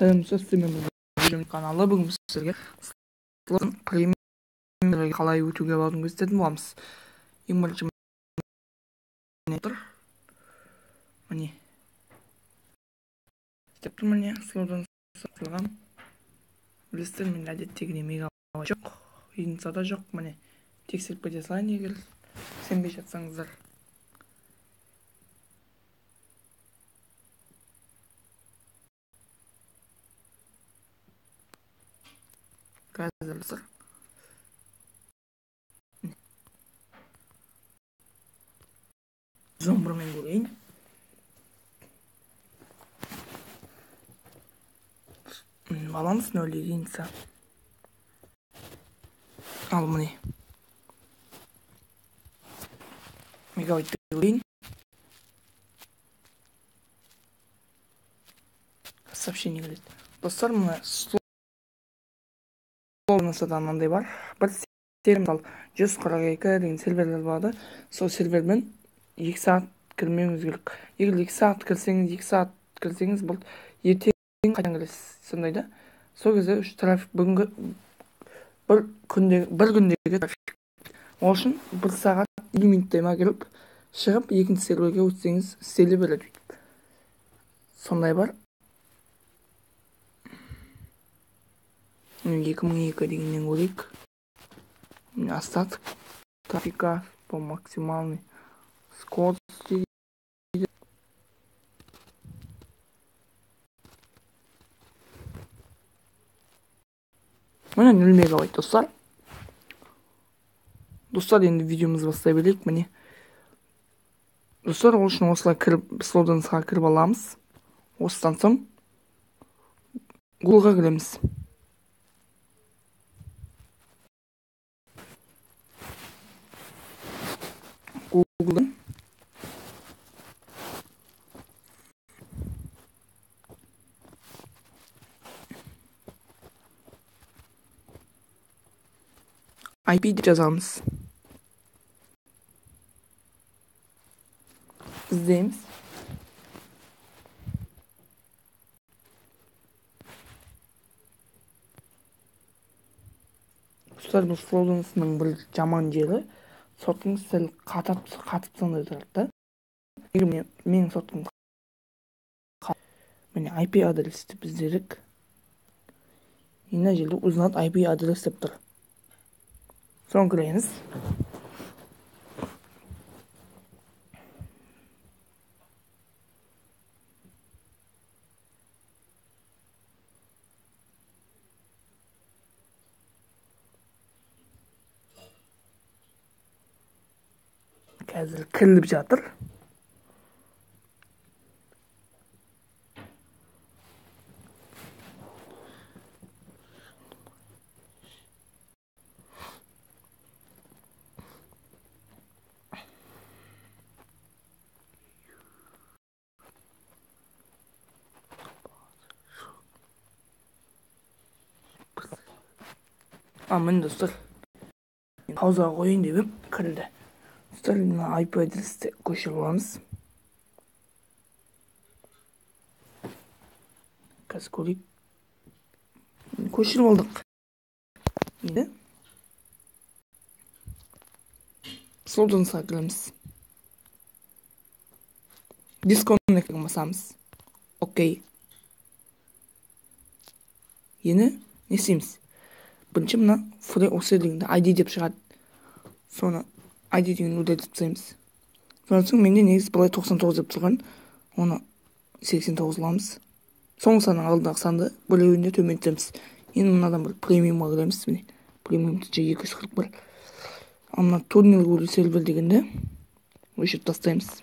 Сәлем сөз каналы. Бүгін сіздерге премьер қалай өтуге болатынын көрсететін боламыз. Ең бірінші отыр. Міне. Істеп тұр міне. Слоудан сатылған. Білесіздер, мен әдеттегідей мегабайт жоқ. Единицада жоқ. Міне. Тексеріп кете салайын егер сенбей жатсаңыздар. Қазір зомбырмен көрейін. Баланс 0 единица. Ал міне. Мегабайтты көрейін. Сообщение келеді. Достар, мына Слоунасыдан мынандай бар. Бір сервер 142 деген серверлер болады. Сол сервермен 2 сағат кірмеуіңіз керек. Егер 2 сағат кірсеңіз, бұл ертең қайтадан кіресіз. Сондай да. Сол кезде трафик бүгінгі бір күндегі трафик. Ол үшін 1 сағат 20 минуттай ма кіріп, шығып, екінші серверге өтсеңіз істеле береді. Сондай бар. 2002 дегеннен көрейік. Остаток трафика по максимальной скорости. Міне 0 мегабайт, достар. Достар, енді видеомыз бастай берейік. Міне. Достар, ол үшін осылай слоуданысқа кіріп аламыз. Осыдан соң Google-ға кіреміз. Google-дан IP деп жазамыз. Іздейміз. Достар, бұл слоуданысының бір жаман жері. Сотыңыз сәл қатып сондай тұрады. Егер менің сотым міне IP адрес деп іздедік. Мына жерде узнать IP адрес деп тұр. Соны кіреміз. Қазір кіріліп жатыр. Міне достар, паузаға қойын деп кірілді. Достар, мына IP адресті көшіріп аламыз. Қазір көрейік. Көшіріп алдық. Енді слоуданысқа кіреміз. Дисконнектке басамыз. Окей. Енді не істейміз? Бірінші мына осы дегенде ID деп шығады. Соны ID деген удалить жасаймыз. Сонан соң менде негізі былай 99 деп тұрған. Оны 89 аламыз. Соңғы санның алдындағы санды біреуінде төмендетеміз. Енді мынадан бір премиумға кіреміз. Міне премиум 241. Ал мына турнир сервер дегенде өшіріп тастаймыз.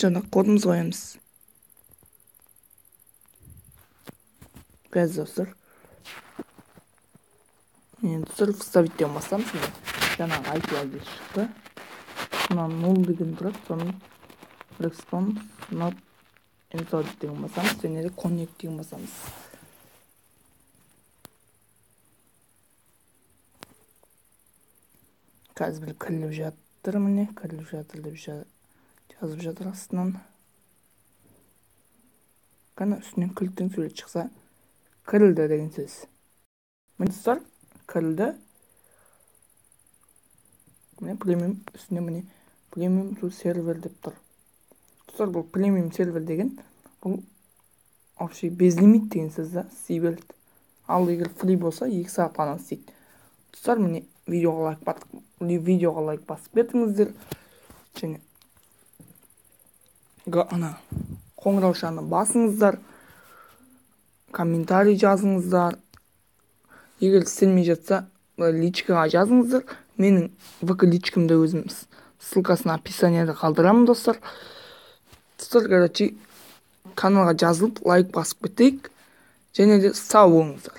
Жаңа кодымыз қоямыз. Қазір достар. Енді достар, вставить деген басамыз. Жаңағы IP адрес шықты. Мына 0 деген тұрады. Соны response not inserted деген басамыз. Және де connect деген басамыз. Қазір кіріліп жатыр. Міне кіріліп жатыр деп жазып жатыр астынан. қана үстінен кілттің суреті шықса кірілді деген сөз. Міне достар, кірілді. Міне премиум үстіне міне премиум ту сервер деп тұр. Достар, бұл премиум сервер деген бұл вообще безлимит деген сөз да, істей береді. Ал егер фри болса 2 сағат қана істейді. Достар, міне видеоға лайк басып кетіңіздер. Және ана қоңыраушаны басыңыздар, комментарий жазыңыздар. Егер істелмей жатса личкаға жазыңыздар. Менің ВК личкамды өзім ссылкасын описанияда қалдырамын достар. Достар, короче, каналға жазылып лайк басып кетейік. Және де сау болыңыздар.